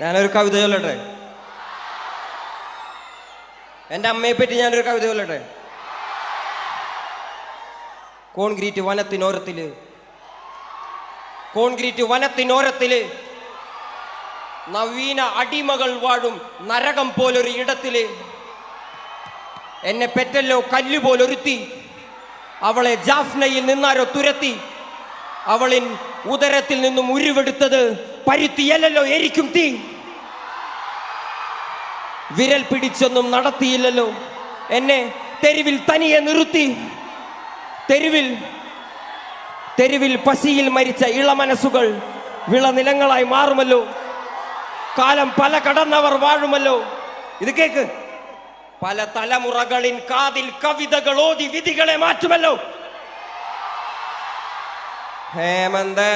ഞാനൊരു കവിത ചൊല്ലട്ടെ. എൻ്റെ അമ്മയെ പറ്റി ഞാനൊരു കവിത ചൊല്ലട്ടെ. കോൺക്രീറ്റ് വനത്തിനോരത്തില് നവീന അടിമകൾ വാഴും നരകം പോലൊരു ഇടത്തില് എന്നെ പെറ്റല്ലോ കല്ലുപോലൊരുത്തി. അവളെ ജാഫ്നയിൽ നിന്നാരോ തുരത്തി. അവളിൻ ഉദരത്തിൽ നിന്നും ഉരുവെടുത്തത് പരുത്തിയല്ലോ എരിക്കും തീ. വിരൽ പിടിച്ചൊന്നും നടത്തിയില്ലല്ലോ എന്നെ തെരുവിൽ തനിയെ നിർത്തി. തെരുവിൽ പശിയിൽ മരിച്ച ഇളമനസ്സുകൾ വിളനിലങ്ങളായി മാറുമല്ലോ. കാലം പല കടന്നവർ വാഴുമല്ലോ. ഇത് കേക്ക്. പല തലമുറകളിൻ കാതിൽ കവിതകൾ ഓതി വിധികളെ മാറ്റുമല്ലോ. ഹേമന്ത്